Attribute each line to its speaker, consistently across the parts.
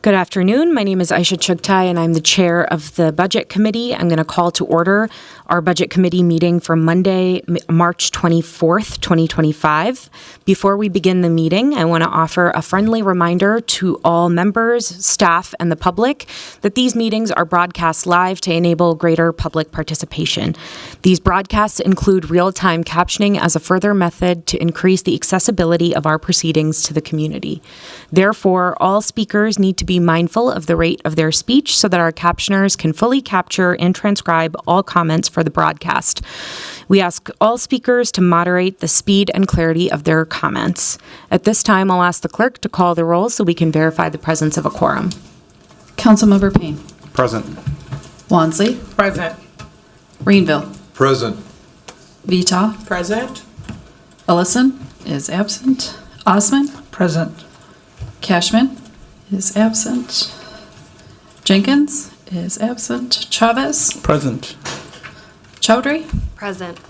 Speaker 1: Good afternoon. My name is Aisha Chugtai, and I'm the chair of the Budget Committee. I'm going to call to order our Budget Committee meeting for Monday, March 24th, 2025. Before we begin the meeting, I want to offer a friendly reminder to all members, staff, and the public that these meetings are broadcast live to enable greater public participation. These broadcasts include real-time captioning as a further method to increase the accessibility of our proceedings to the community. Therefore, all speakers need to be mindful of the rate of their speech so that our captioners can fully capture and transcribe all comments for the broadcast. We ask all speakers to moderate the speed and clarity of their comments. At this time, I'll ask the clerk to call the roll so we can verify the presence of a quorum.
Speaker 2: Councilmember Payne.
Speaker 3: Present.
Speaker 2: Wansley.
Speaker 4: Present.
Speaker 2: Greenville.
Speaker 3: Present.
Speaker 2: Vita.
Speaker 4: Present.
Speaker 2: Ellison is absent. Osman.
Speaker 4: Present.
Speaker 2: Cashman is absent. Jenkins is absent. Chavez.
Speaker 4: Present.
Speaker 2: Chowdhury.
Speaker 5: Present.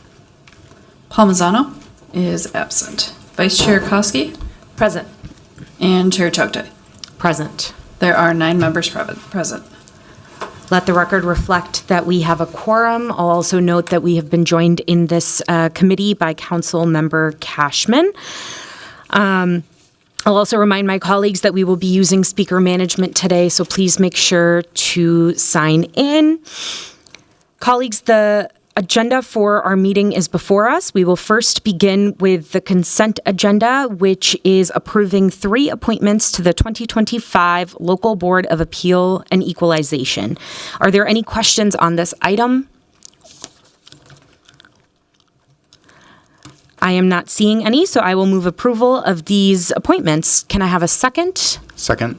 Speaker 2: Palmisano is absent. Vice Chair Koski
Speaker 5: Present.
Speaker 2: and Chair Chugtai.
Speaker 1: Present.
Speaker 2: There are 9 members present.
Speaker 1: Let the record reflect that we have a quorum. I'll also note that we have been joined in this committee by Council Member Cashman. I'll also remind my colleagues that we will be using speaker management today, so please make sure to sign in. Colleagues, the agenda for our meeting is before us. We will first begin with the consent agenda, which is approving 3 appointments to the 2025 Local Board of Appeal and Equalization. Are there any questions on this item? I am not seeing any, so I will move approval of these appointments. Can I have a second?
Speaker 3: Second.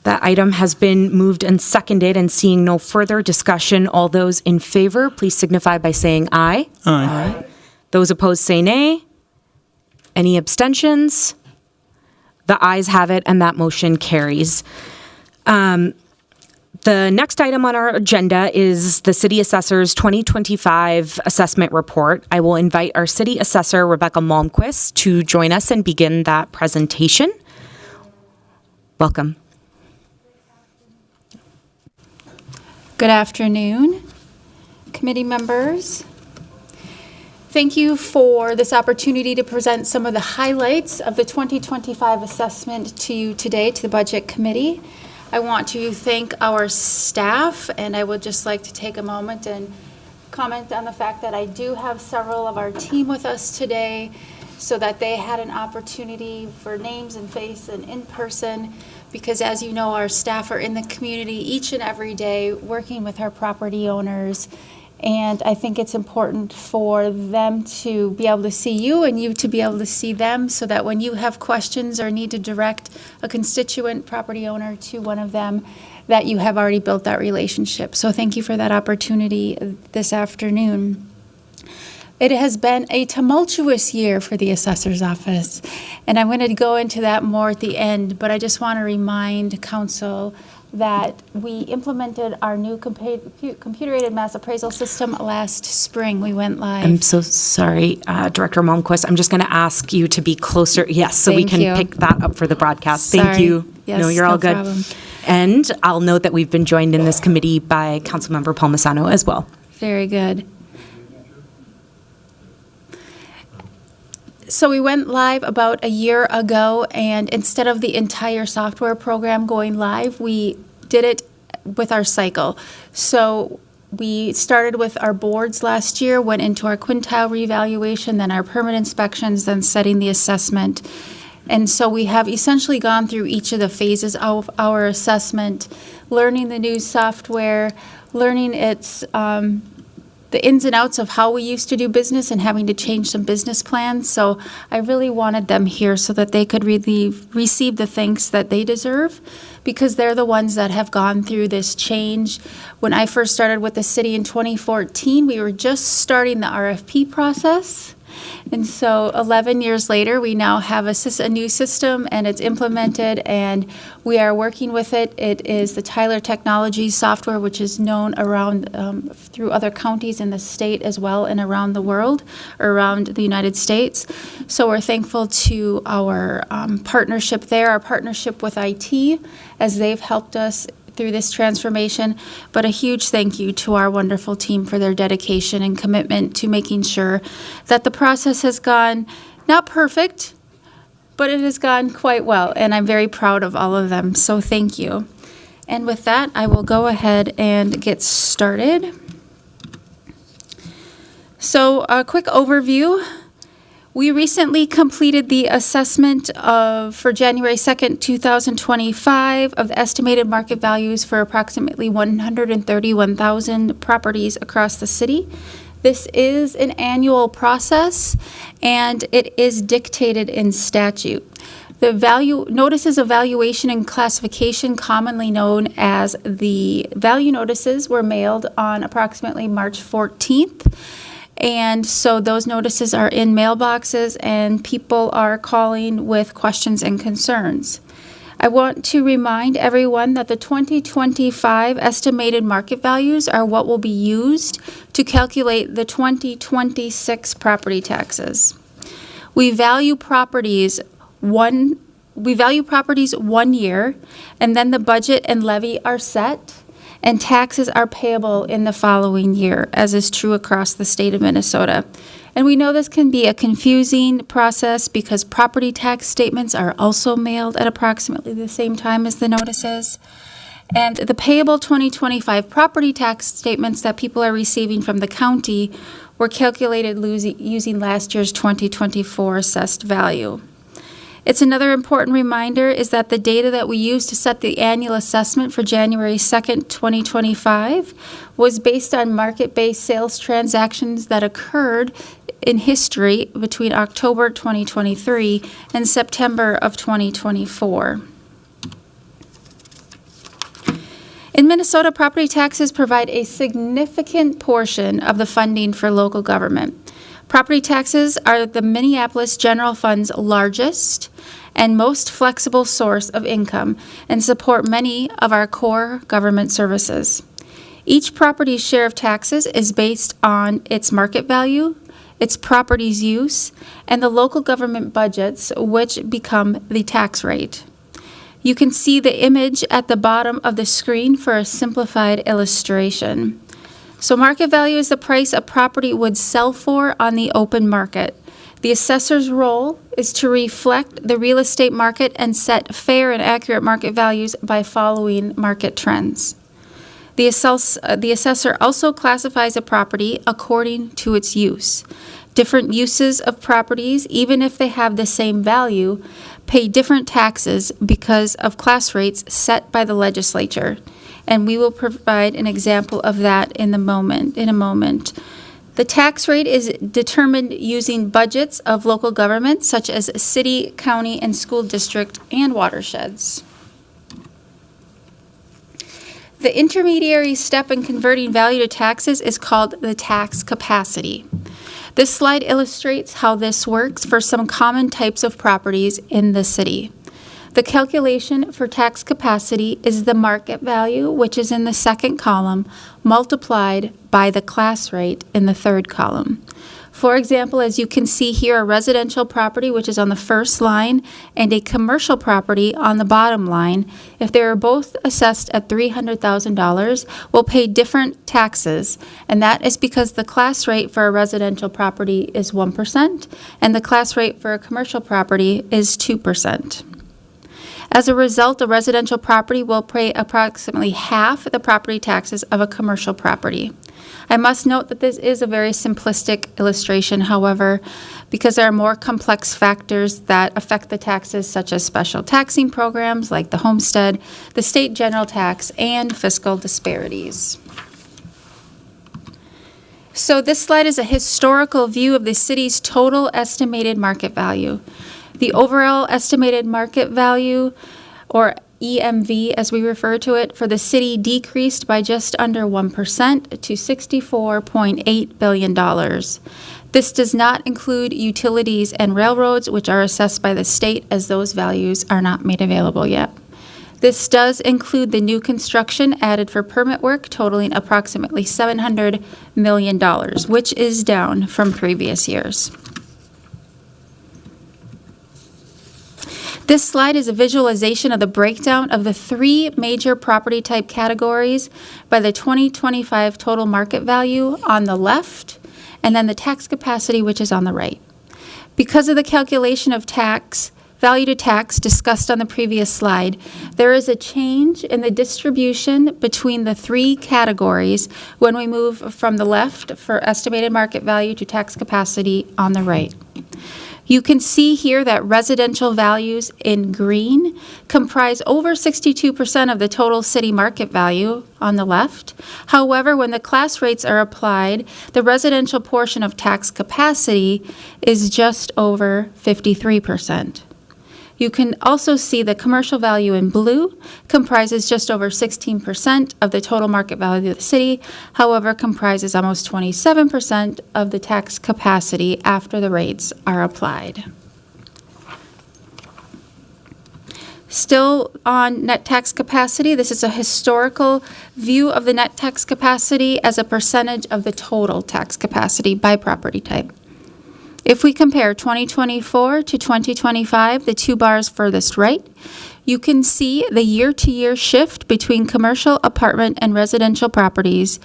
Speaker 1: That item has been moved and seconded, and seeing no further discussion, all those in favor, please signify by saying aye.
Speaker 4: Aye.
Speaker 1: Those opposed say nay. Any abstentions? The ayes have it, and that motion carries. The next item on our agenda is the City Assessor's 2025 Assessment Report. I will invite our City Assessor, Rebecca Malmquist, to join us and begin that presentation. Welcome.
Speaker 6: Good afternoon, committee members. Thank you for this opportunity to present some of the highlights of the 2025 assessment to you today, to the Budget Committee. I want to thank our staff, and I would just like to take a moment and comment on the fact that I do have several of our team with us today so that they had an opportunity for names and face and in person, because as you know, our staff are in the community each and every day working with our property owners. And I think it's important for them to be able to see you and you to be able to see them, so that when you have questions or need to direct a constituent property owner to one of them, that you have already built that relationship. So thank you for that opportunity this afternoon. It has been a tumultuous year for the Assessor's Office, and I'm going to go into that more at the end, but I just want to remind Council that we implemented our new computer-aided mass appraisal system last spring. We went live.
Speaker 1: I'm so sorry, Director Malmquist. I'm just going to ask you to be closer. Yes, so we can pick that up for the broadcast. Thank you.
Speaker 6: Yes,
Speaker 1: no, you're all good.
Speaker 6: Problem.
Speaker 1: And I'll note that we've been joined in this committee by Councilmember Palmisano as well.
Speaker 6: Very good. So we went live about a year ago, and instead of the entire software program going live, we did it with our cycle. So we started with our boards last year, went into our quintile reevaluation, then our permit inspections, then setting the assessment. And so we have essentially gone through each of the phases of our assessment, learning the new software, learning its the ins and outs of how we used to do business and having to change some business plans. So I really wanted them here so that they could really receive the thanks that they deserve, because they're the ones that have gone through this change. When I first started with the city in 2014, we were just starting the RFP process. And so 11 years later, we now have a new system, and it's implemented, and we are working with it. It is the Tyler Technologies software, which is known around through other counties in the state as well and around the world, or around the United States. So we're thankful to our partnership there, our partnership with IT, as they've helped us through this transformation, but a huge thank you to our wonderful team for their dedication and commitment to making sure that the process has gone not perfect, but it has gone quite well, and I'm very proud of all of them, so thank you. And with that, I will go ahead and get started. So a quick overview. We recently completed the assessment for January 2nd, 2025 of the estimated market values for approximately 131,000 properties across the city. This is an annual process, and it is dictated in statute. The notices of valuation and classification, commonly known as the value notices, were mailed on approximately March 14th. And so those notices are in mailboxes, and people are calling with questions and concerns. I want to remind everyone that the 2025 estimated market values are what will be used to calculate the 2026 property taxes. We value properties one year, and then the budget and levy are set, and taxes are payable in the following year, as is true across the state of Minnesota. And we know this can be a confusing process because property tax statements are also mailed at approximately the same time as the notices. And the payable 2025 property tax statements that people are receiving from the county were calculated using last year's 2024 assessed value. It's another important reminder is that the data that we used to set the annual assessment for January 2nd, 2025 was based on market-based sales transactions that occurred in history between October 2023 and September of 2024. In Minnesota, property taxes provide a significant portion of the funding for local government. Property taxes are the Minneapolis General Fund's largest and most flexible source of income and support many of our core government services. Each property's share of taxes is based on its market value, its property's use, and the local government budgets, which become the tax rate. You can see the image at the bottom of the screen for a simplified illustration. So market value is the price a property would sell for on the open market. The assessor's role is to reflect the real estate market and set fair and accurate market values by following market trends. The assessor also classifies a property according to its use. Different uses of properties, even if they have the same value, pay different taxes because of class rates set by the legislature. And we will provide an example of that in a moment. The tax rate is determined using budgets of local government, such as city, county, and school district, and watersheds. The intermediary step in converting value to taxes is called the tax capacity. This slide illustrates how this works for some common types of properties in the city. The calculation for tax capacity is the market value, which is in the second column, multiplied by the class rate in the third column. For example, as you can see here, a residential property, which is on the first line, and a commercial property on the bottom line, if they are both assessed at $300,000, will pay different taxes, and that is because the class rate for a residential property is 1%, and the class rate for a commercial property is 2%. As a result, a residential property will pay approximately half the property taxes of a commercial property. I must note that this is a very simplistic illustration, however, because there are more complex factors that affect the taxes, such as special taxing programs like the homestead, the state general tax, and fiscal disparities. So this slide is a historical view of the city's total estimated market value. The overall estimated market value, or EMV as we refer to it, for the city decreased by just under 1% to $64.8 billion. This does not include utilities and railroads, which are assessed by the state, as those values are not made available yet. This does include the new construction added for permit work totaling approximately $700 million, which is down from previous years. This slide is a visualization of the breakdown of the three major property type categories by the 2025 total market value on the left, and then the tax capacity, which is on the right. Because of the calculation of value to tax discussed on the previous slide, there is a change in the distribution between the three categories when we move from the left for estimated market value to tax capacity on the right. You can see here that residential values in green comprise over 62% of the total city market value on the left. However, when the class rates are applied, the residential portion of tax capacity is just over 53%. You can also see the commercial value in blue comprises just over 16% of the total market value of the city, however, comprises almost 27% of the tax capacity after the rates are applied. Still on net tax capacity, this is a historical view of the net tax capacity as a percentage of the total tax capacity by property type. If we compare 2024 to 2025, the two bars furthest right, you can see the year-to-year shift between commercial, apartment, and residential properties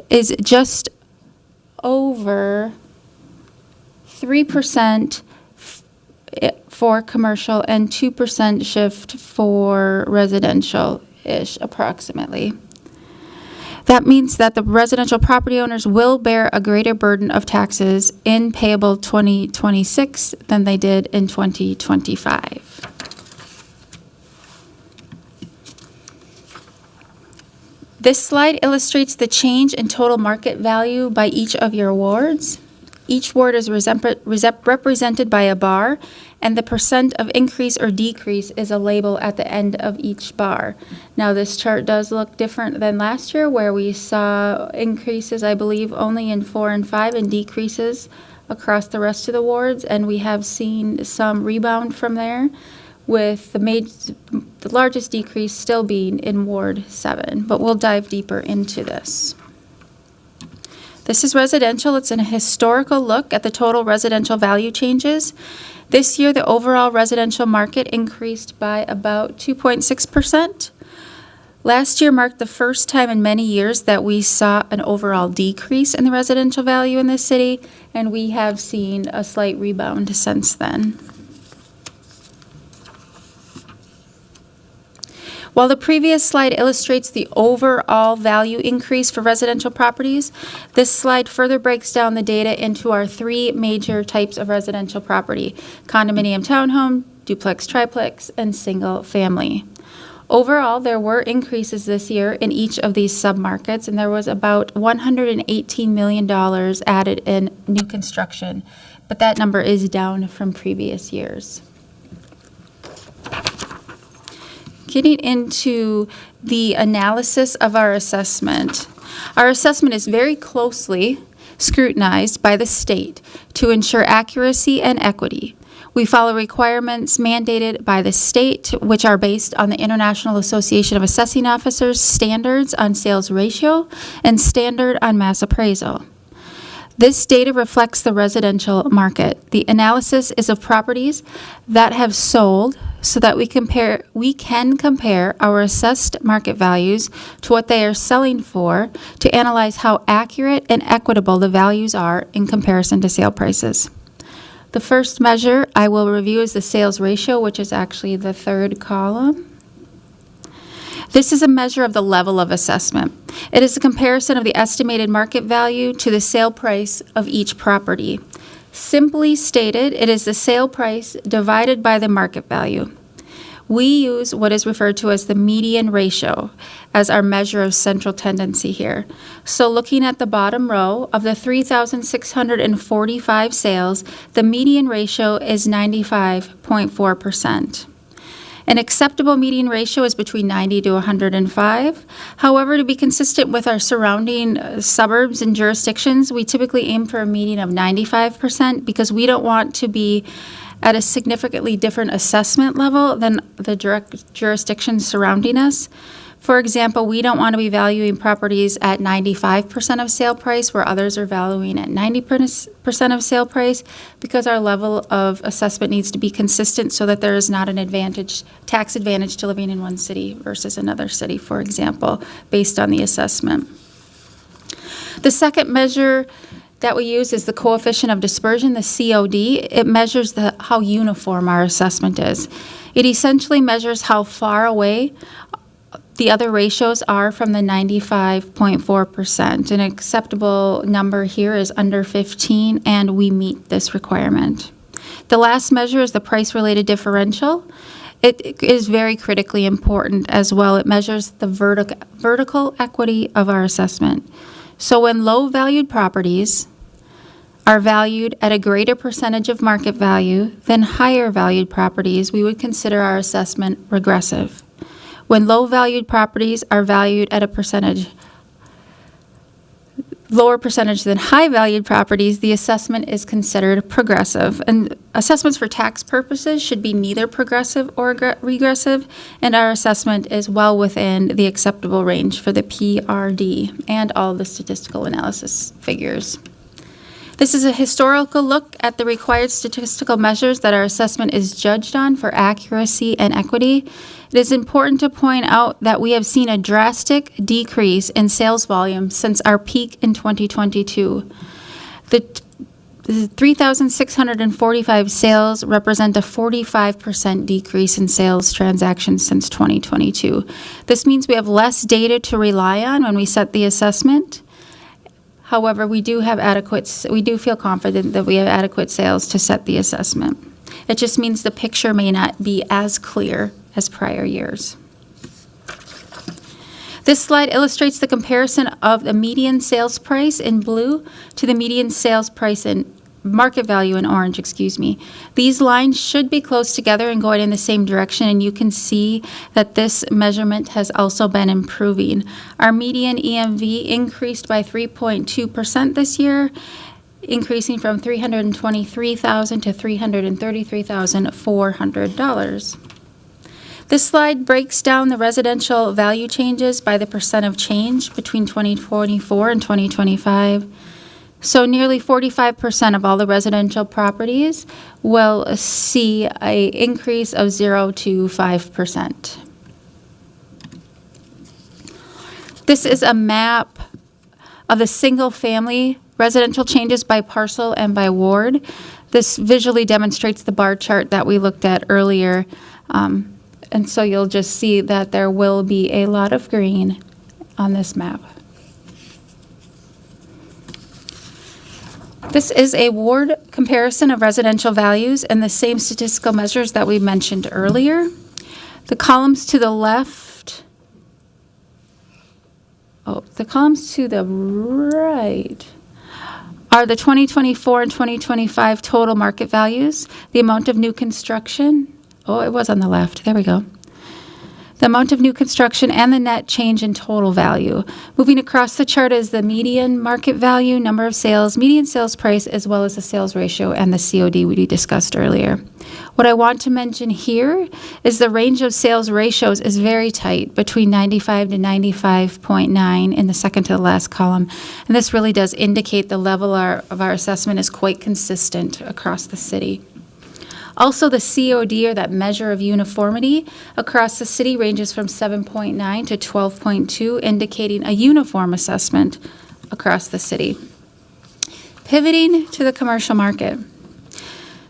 Speaker 6: is just over 3% for commercial and 2% shift for residential-ish approximately. That means that the residential property owners will bear a greater burden of taxes in payable 2026 than they did in 2025. This slide illustrates the change in total market value by each of your wards. Each ward is represented by a bar, and the percent of increase or decrease is a label at the end of each bar. Now, this chart does look different than last year, where we saw increases, I believe, only in 4 and 5, and decreases across the rest of the wards, and we have seen some rebound from there, with the largest decrease still being in Ward 7, but we'll dive deeper into this. This is residential. It's a historical look at the total residential value changes. This year, the overall residential market increased by about 2.6%. Last year marked the first time in many years that we saw an overall decrease in the residential value in the city, and we have seen a slight rebound since then. While the previous slide illustrates the overall value increase for residential properties, this slide further breaks down the data into our three major types of residential property: condominium townhome, duplex triplex, and single family. Overall, there were increases this year in each of these submarkets, and there was about $118 million added in new construction, but that number is down from previous years. Getting into the analysis of our assessment is very closely scrutinized by the state to ensure accuracy and equity. We follow requirements mandated by the state, which are based on the International Association of Assessing Officers standards on sales ratio and standard on mass appraisal. This data reflects the residential market. The analysis is of properties that have sold so that we can compare our assessed market values to what they are selling for to analyze how accurate and equitable the values are in comparison to sale prices. The first measure I will review is the sales ratio, which is actually the third column. This is a measure of the level of assessment. It is a comparison of the estimated market value to the sale price of each property. Simply stated, it is the sale price divided by the market value. We use what is referred to as the median ratio as our measure of central tendency here. So looking at the bottom row of the 3,645 sales, the median ratio is 95.4%. An acceptable median ratio is between 90 to 105. However, to be consistent with our surrounding suburbs and jurisdictions, we typically aim for a median of 95% because we don't want to be at a significantly different assessment level than the jurisdictions surrounding us. For example, we don't want to be valuing properties at 95% of sale price where others are valuing at 90% of sale price because our level of assessment needs to be consistent so that there is not an tax advantage to living in one city versus another city, for example, based on the assessment. The second measure that we use is the coefficient of dispersion, the COD. It measures how uniform our assessment is. It essentially measures how far away the other ratios are from the 95.4%. An acceptable number here is under 15, and we meet this requirement. The last measure is the price-related differential. It is very critically important as well. It measures the vertical equity of our assessment. So when low-valued properties are valued at a greater percentage of market value than higher-valued properties, we would consider our assessment regressive. When low-valued properties are valued at a lower percentage than high-valued properties, the assessment is considered progressive. And assessments for tax purposes should be neither progressive or regressive, and our assessment is well within the acceptable range for the PRD and all the statistical analysis figures. This is a historical look at the required statistical measures that our assessment is judged on for accuracy and equity. It is important to point out that we have seen a drastic decrease in sales volume since our peak in 2022. The 3,645 sales represent a 45% decrease in sales transactions since 2022. This means we have less data to rely on when we set the assessment. However, we do feel confident that we have adequate sales to set the assessment. It just means the picture may not be as clear as prior years. This slide illustrates the comparison of the median sales price in blue to the median sales price in market value in orange, These lines should be close together and going in the same direction, and you can see that this measurement has also been improving. Our median EMV increased by 3.2% this year, increasing from $323,000 to $333,400. This slide breaks down the residential value changes by the percent of change between 2024 and 2025. So nearly 45% of all the residential properties will see an increase of 0 to 5%. This is a map of the single-family residential changes by parcel and by ward. This visually demonstrates the bar chart that we looked at earlier. And so you'll just see that there will be a lot of green on this map. This is a ward comparison of residential values and the same statistical measures that we mentioned earlier. The columns to the left, the columns to the right are the 2024 and 2025 total market values, the amount of new construction. It was on the left. There we go. The amount of new construction and the net change in total value. Moving across the chart is the median market value, number of sales, median sales price, as well as the sales ratio and the COD we discussed earlier. What I want to mention here is the range of sales ratios is very tight, between 95 to 95.9 in the second to the last column. And this really does indicate the level of our assessment is quite consistent across the city. Also, the COD, or that measure of uniformity, across the city ranges from 7.9 to 12.2, indicating a uniform assessment across the city. Pivoting to the commercial market.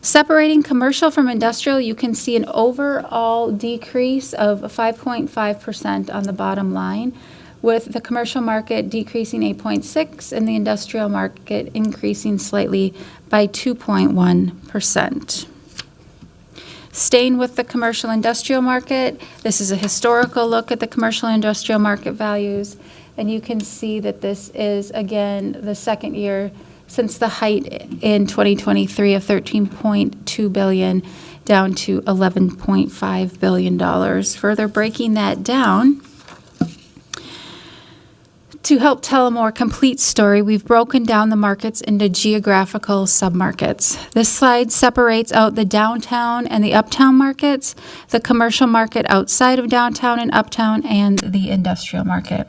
Speaker 6: Separating commercial from industrial, you can see an overall decrease of 5.5% on the bottom line, with the commercial market decreasing 8.6% and the industrial market increasing slightly by 2.1%. Staying with the commercial industrial market, this is a historical look at the commercial industrial market values, and you can see that this is, again, the second year since the height in 2023 of $13.2 billion. down to $11.5 billion. Further breaking that down, to help tell a more complete story, we've broken down the markets into geographical submarkets. This slide separates out the downtown and the uptown markets, the commercial market outside of downtown and uptown, and the industrial market.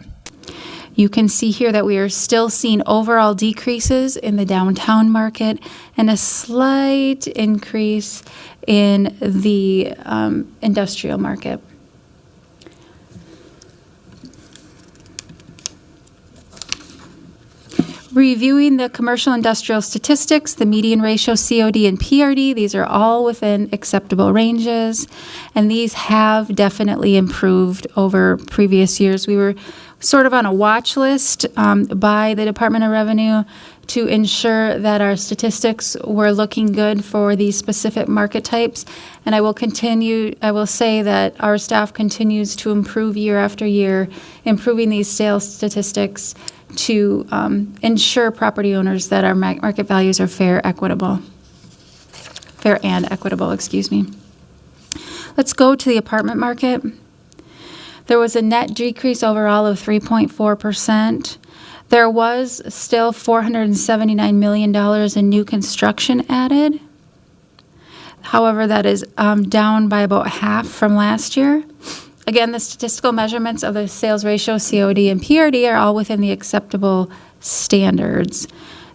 Speaker 6: You can see here that we are still seeing overall decreases in the downtown market and a slight increase in the industrial market. Reviewing the commercial industrial statistics, the median ratio, COD and PRD, these are all within acceptable ranges, and these have definitely improved over previous years. We were sort of on a watch list by the Department of Revenue to ensure that our statistics were looking good for these specific market types. And I will say that our staff continues to improve year after year, improving these sales statistics to ensure property owners that our market values are fair and equitable, excuse me. Let's go to the apartment market. There was a net decrease overall of 3.4%. There was still $479 million in new construction added. However, that is down by about half from last year. Again, the statistical measurements of the sales ratio, COD, and PRD are all within the acceptable standards.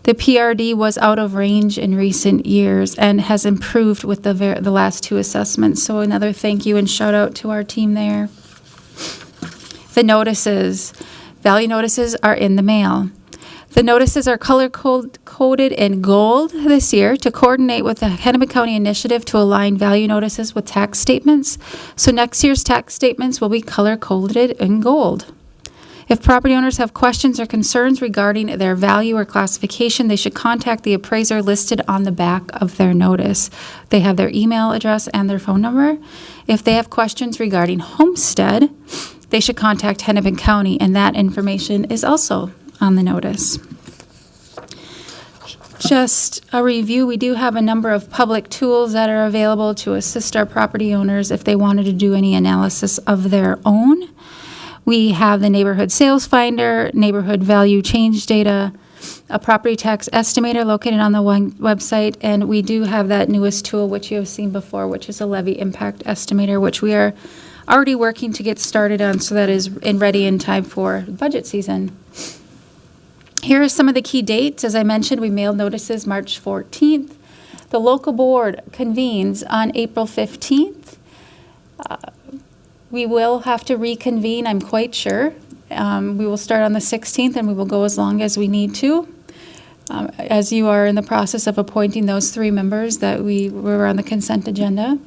Speaker 6: The PRD was out of range in recent years and has improved with the last two assessments. So another thank you and shout out to our team there. The notices. Value notices are in the mail. The notices are color-coded in gold this year to coordinate with the Hennepin County initiative to align value notices with tax statements. So next year's tax statements will be color-coded in gold. If property owners have questions or concerns regarding their value or classification, they should contact the appraiser listed on the back of their notice. They have their email address and their phone number. If they have questions regarding homestead, they should contact Hennepin County, and that information is also on the notice. Just a review, we do have a number of public tools that are available to assist our property owners if they wanted to do any analysis of their own. We have the Neighborhood Sales Finder, Neighborhood Value Change Data, a property tax estimator located on the website, and we do have that newest tool which you have seen before, which is a levy impact estimator, which we are already working to get started on, so that is ready in time for budget season. Here are some of the key dates. As I mentioned, we mailed notices March 14th. The local board convenes on April 15th. We will have to reconvene, I'm quite sure. We will start on the 16th, and we will go as long as we need to, as you are in the process of appointing those 3 members that were on the consent agenda.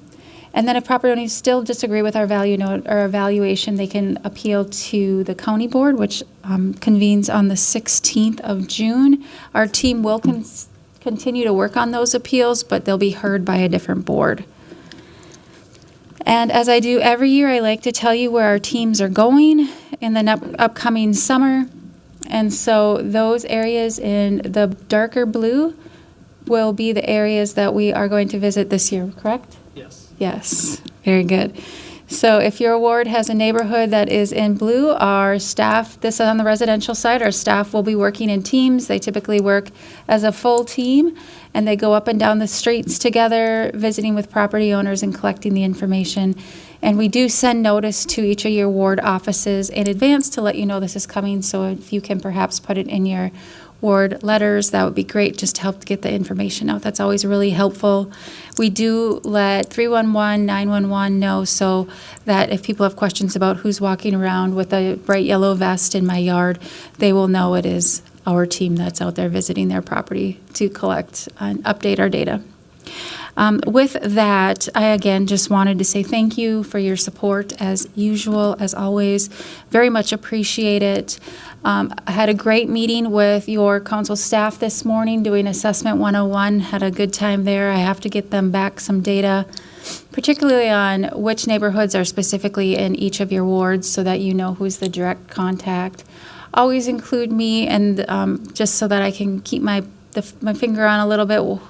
Speaker 6: And then if property owners still disagree with our value note or evaluation, they can appeal to the county board, which convenes on the 16th of June. Our team will continue to work on those appeals, but they'll be heard by a different board. And as I do every year, I like to tell you where our teams are going in the upcoming summer. And so those areas in the darker blue will be the areas that we are going to visit this year, correct?
Speaker 3: Yes.
Speaker 6: Yes, very good. So if your ward has a neighborhood that is in blue, our staff, this is on the residential side, our staff will be working in teams. They typically work as a full team, and they go up and down the streets together, visiting with property owners and collecting the information. And we do send notice to each of your ward offices in advance to let you know this is coming. So if you can perhaps put it in your ward letters, that would be great, just to help get the information out. That's always really helpful. We do let 311, 911 know, so that if people have questions about who's walking around with a bright yellow vest in my yard, they will know it is our team that's out there visiting their property to collect and update our data. With that, I again just wanted to say thank you for your support as usual, as always. Very much appreciate it. I had a great meeting with your council staff this morning doing Assessment 101. Had a good time there. I have to get them back some data, particularly on which neighborhoods are specifically in each of your wards, so that you know who's the direct contact. Always include me, and just so that I can keep my finger on a little bit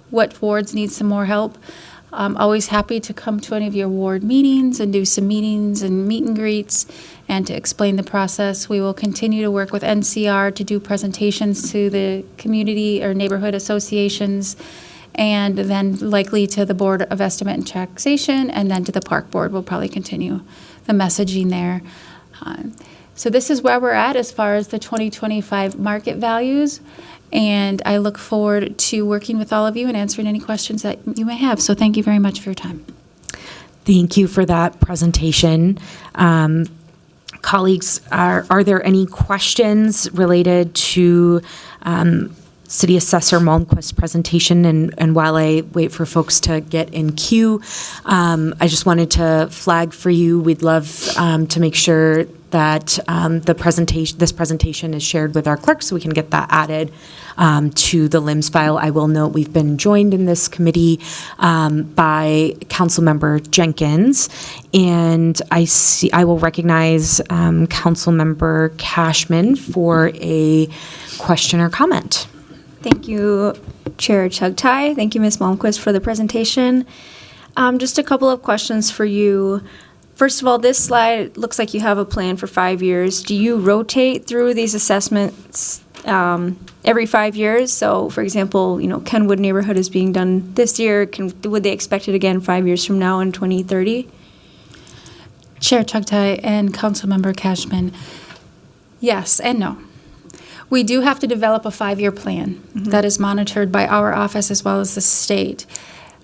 Speaker 6: what wards need some more help. I'm always happy to come to any of your ward meetings and do some meetings and meet and greets and to explain the process. We will continue to work with NCR to do presentations to the community or neighborhood associations, and then likely to the Board of Estimate and Taxation, and then to the Park Board. We'll probably continue the messaging there. So this is where we're at as far as the 2025 market values, and I look forward to working with all of you and answering any questions that you may have. So thank you very much for your time.
Speaker 1: Thank you for that presentation. Colleagues, are there any questions related to City Assessor Malmquist's presentation? And while I wait for folks to get in queue, I just wanted to flag for you, we'd love to make sure that this presentation is shared with our clerk so we can get that added to the LIMS file. I will note we've been joined in this committee by Councilmember Jenkins, and I will recognize Councilmember Cashman for a question or comment.
Speaker 3: Thank you, Chair Chugtai. Thank you, Ms. Malmquist, for the presentation. Just a couple of questions for you. First of all, this slide looks like you have a plan for 5 years. Do you rotate through these assessments every 5 years? So, for example, Kenwood neighborhood is being done this year. Would they expect it again 5 years from now in 2030?
Speaker 6: Chair Chugtai and Councilmember Cashman, yes and no. We do have to develop a 5-year plan that is monitored by our office as well as the state.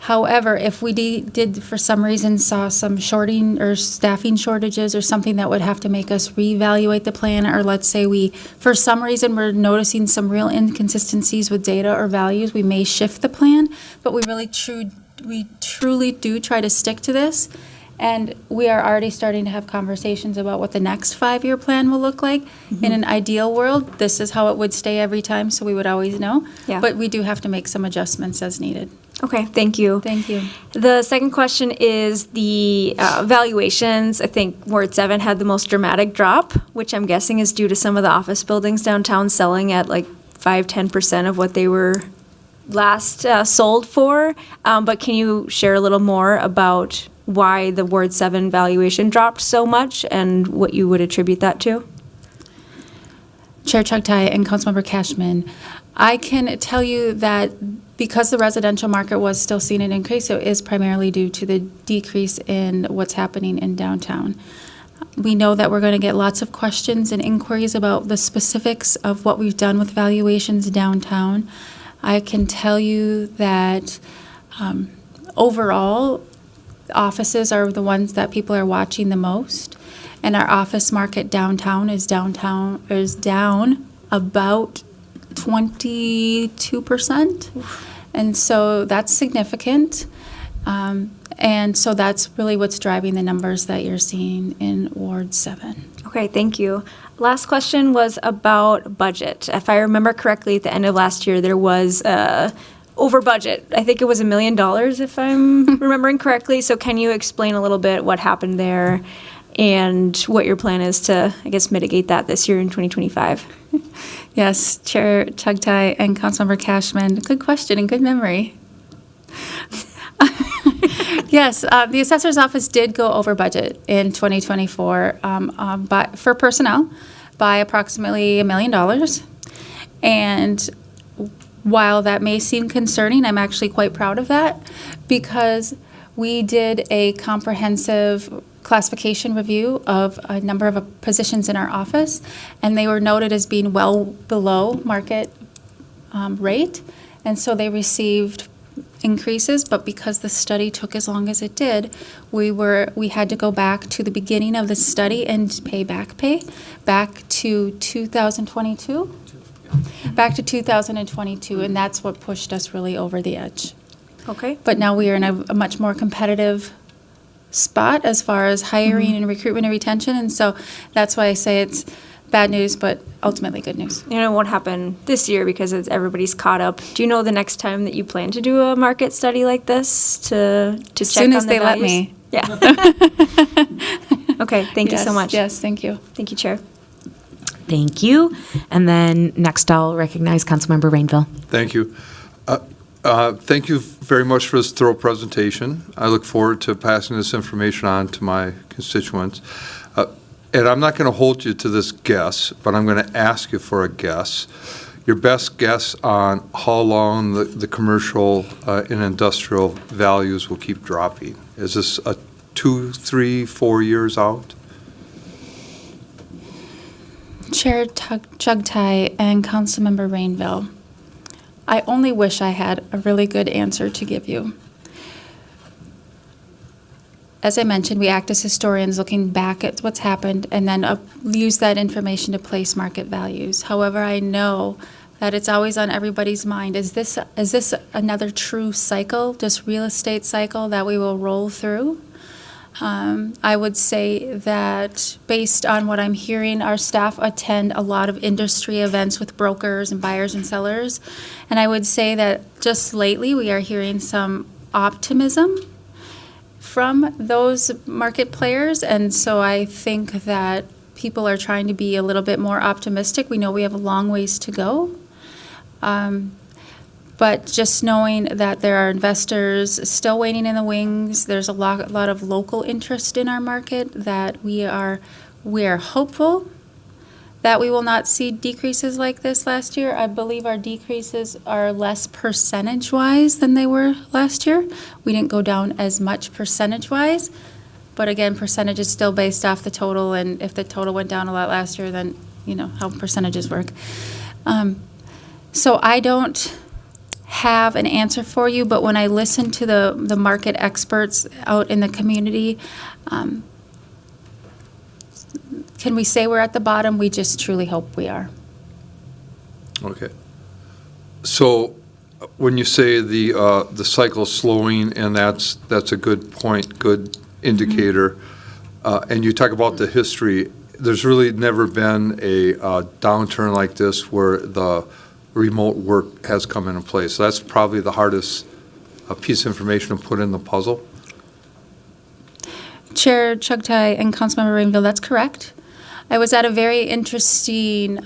Speaker 6: However, if we did for some reason saw some shorting or staffing shortages or something that would have to make us reevaluate the plan, or let's say we, for some reason, we're noticing some real inconsistencies with data or values, we may shift the plan, but we truly do try to stick to this. And we are already starting to have conversations about what the next 5-year plan will look like. In an ideal world, this is how it would stay every time, so we would always know.
Speaker 3: Yeah.
Speaker 6: But we do have to make some adjustments as needed.
Speaker 3: Okay, thank you.
Speaker 6: Thank you.
Speaker 3: The second question is the valuations. I think Ward 7 had the most dramatic drop, which I'm guessing is due to some of the office buildings downtown selling at like 5-10% of what they were last sold for. But can you share a little more about why the Ward 7 valuation dropped so much and what you would attribute that to?
Speaker 6: Chair Chugtai and Councilmember Cashman, I can tell you that because the residential market was still seeing an increase, it is primarily due to the decrease in what's happening in downtown. We know that we're going to get lots of questions and inquiries about the specifics of what we've done with valuations downtown. I can tell you that overall, offices are the ones that people are watching the most, and our office market downtown is down about 22%, and so that's significant. And so that's really what's driving the numbers that you're seeing in Ward 7.
Speaker 3: Okay, thank you. Last question was about budget. If I remember correctly, at the end of last year, there was over budget. I think it was $1 million, if I'm remembering correctly. So can you explain a little bit what happened there and what your plan is to, I guess, mitigate that this year in 2025?
Speaker 6: Yes, Chair Chugtai and Councilmember Cashman, good question and good memory. Yes, the assessor's office did go over budget in 2024 for personnel by approximately $1 million. And while that may seem concerning, I'm actually quite proud of that because we did a comprehensive classification review of a number of positions in our office, and they were noted as being well below market rate, and so they received increases. But because the study took as long as it did, we had to go back to the beginning of the study and pay back to 2022. Back to 2022, and that's what pushed us really over the edge.
Speaker 3: Okay.
Speaker 6: But now we are in a much more competitive spot as far as hiring and recruitment and retention, and so that's why I say it's bad news, but ultimately good news.
Speaker 3: It won't happen this year because everybody's caught up. Do you know the next time that you plan to do a market study like this to check on the values?
Speaker 6: As soon as they let me.
Speaker 3: Yeah. Okay, thank you so much.
Speaker 6: Yes, thank you.
Speaker 3: Thank you, Chair.
Speaker 1: Thank you. And then next I'll recognize Councilmember Rainville.
Speaker 4: Thank you. Thank you very much for this thorough presentation. I look forward to passing this information on to my constituents. And I'm not going to hold you to this guess, but I'm going to ask you for a guess. Your best guess on how long the commercial and industrial values will keep dropping. Is this a 2, 3, 4 years out?
Speaker 6: Chair Chugtai and Councilmember Rainville, I only wish I had a really good answer to give you. As I mentioned, we act as historians looking back at what's happened and then use that information to place market values. However, I know that it's always on everybody's mind. Is this another true cycle, just real estate cycle that we will roll through? I would say that based on what I'm hearing, our staff attend a lot of industry events with brokers and buyers and sellers. And I would say that just lately we are hearing some optimism from those market players. And so I think that people are trying to be a little bit more optimistic. We know we have a long ways to go. But just knowing that there are investors still waiting in the wings, there's a lot of local interest in our market, that we are hopeful that we will not see decreases like this last year. I believe our decreases are less percentage-wise than they were last year. We didn't go down as much percentage-wise, but again, percentage is still based off the total, and if the total went down a lot last year, then you know how percentages work. So I don't have an answer for you, but when I listen to the market experts out in the community, can we say we're at the bottom? We just truly hope we are.
Speaker 4: Okay. So when you say the cycle slowing, and that's a good point, good indicator, and you talk about the history, there's really never been a downturn like this where the remote work has come into place. So that's probably the hardest piece of information to put in the puzzle.
Speaker 6: Chair Chugtai and Councilmember Rainville, that's correct. I was at a very interesting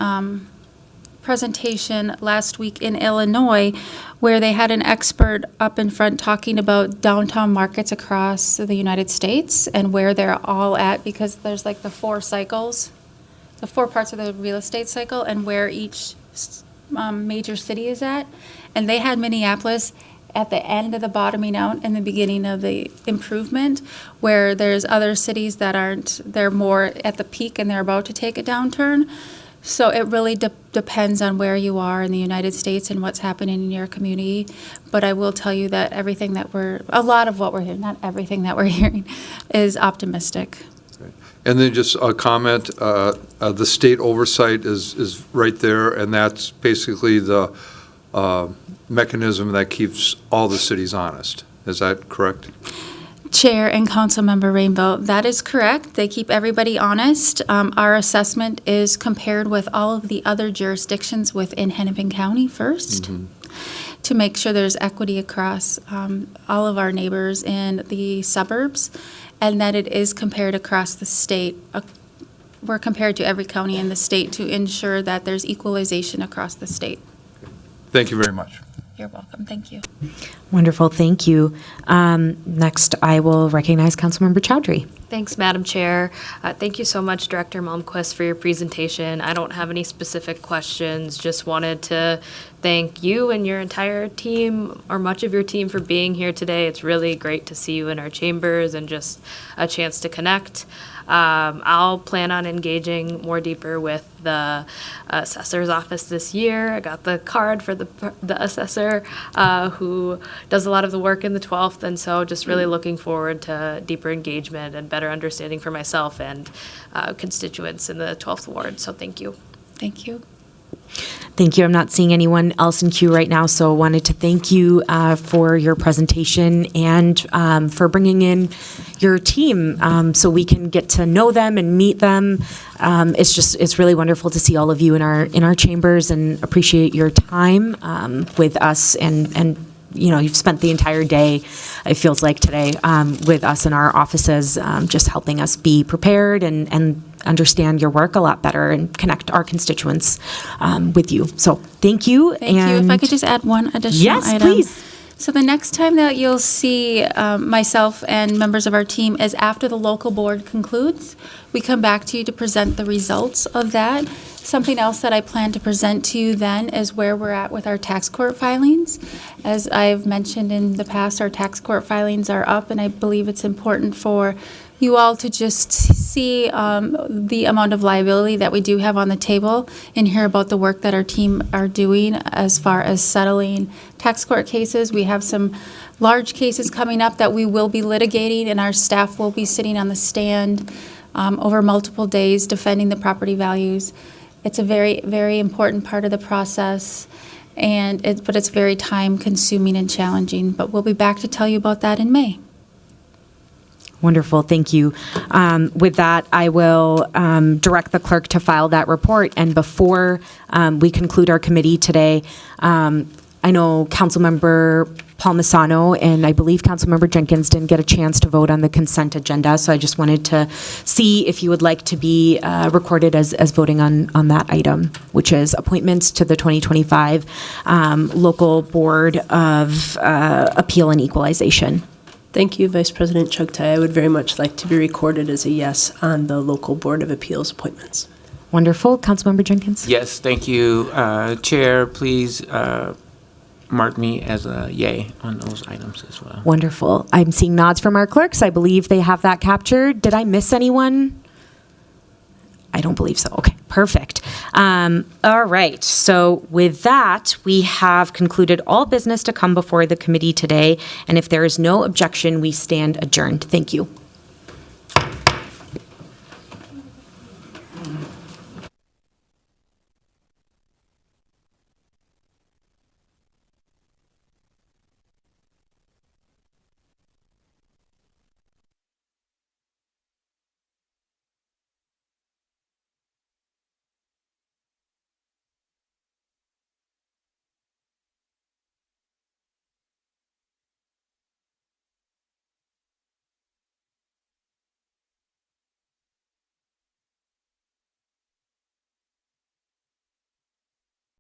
Speaker 6: presentation last week in Illinois where they had an expert up in front talking about downtown markets across the United States and where they're all at, because there's like the 4 cycles, the 4 parts of the real estate cycle, and where each major city is at. And they had Minneapolis at the end of the bottoming out and the beginning of the improvement, where there's other cities that aren't, they're more at the peak and they're about to take a downturn. So it really depends on where you are in the United States and what's happening in your community. But I will tell you that a lot of what we're hearing, not everything that we're hearing, is optimistic.
Speaker 4: And then just a comment, the state oversight is right there, and that's basically the mechanism that keeps all the cities honest. Is that correct?
Speaker 6: Chair and Councilmember Rainbow, that is correct. They keep everybody honest. Our assessment is compared with all of the other jurisdictions within Hennepin County first, to make sure there's equity across all of our neighbors in the suburbs, and that it is compared across the state. We're compared to every county in the state to ensure that there's equalization across the state.
Speaker 4: Thank you very much.
Speaker 6: You're welcome. Thank you.
Speaker 1: Wonderful, thank you. Next, I will recognize Councilmember Chowdhury.
Speaker 5: Thanks, Madam Chair. Thank you so much, Director Malmquist, for your presentation. I don't have any specific questions, just wanted to thank you and your entire team, or much of your team, for being here today. It's really great to see you in our chambers and just a chance to connect. I'll plan on engaging more deeper with the assessor's office this year. I got the card for the assessor who does a lot of the work in the 12th, and so just really looking forward to deeper engagement and better understanding for myself and constituents in the 12th ward. So thank you.
Speaker 6: Thank you.
Speaker 1: Thank you. I'm not seeing anyone else in queue right now, so wanted to thank you for your presentation and for bringing in your team so we can get to know them and meet them. It's really wonderful to see all of you in our chambers, and appreciate your time with us, and you know, you've spent the entire day, it feels like today, with us in our offices, just helping us be prepared and understand your work a lot better and connect our constituents with you. So thank you.
Speaker 6: Thank you. If I could just add one additional
Speaker 1: Yes,
Speaker 6: item.
Speaker 1: please.
Speaker 6: So the next time that you'll see myself and members of our team is after the local board concludes. We come back to you to present the results of that. Something else that I plan to present to you then is where we're at with our tax court filings. As I've mentioned in the past, our tax court filings are up, and I believe it's important for you all to just see the amount of liability that we do have on the table and hear about the work that our team are doing as far as settling tax court cases. We have some large cases coming up that we will be litigating, and our staff will be sitting on the stand over multiple days defending the property values. It's a very, very important part of the process, but it's very time-consuming and challenging. But we'll be back to tell you about that in May.
Speaker 1: Wonderful, thank you. With that, I will direct the clerk to file that report. And before we conclude our committee today, I know Councilmember Palmisano and I believe Councilmember Jenkins didn't get a chance to vote on the consent agenda, so I just wanted to see if you would like to be recorded as voting on that item, which is appointments to the 2025 Local Board of Appeal and Equalization.
Speaker 7: Thank you, Vice President Chugtai. I would very much like to be recorded as a yes on the Local Board of Appeals appointments.
Speaker 1: Wonderful. Councilmember Jenkins?
Speaker 8: Yes, thank you. Chair, please mark me as a yay on those items as well.
Speaker 1: Wonderful. I'm seeing nods from our clerks. I believe they have that captured. Did I miss anyone? I don't believe so. Okay, perfect. All right. So with that, we have concluded all business to come before the committee today. And if there is no objection, we stand adjourned. Thank you.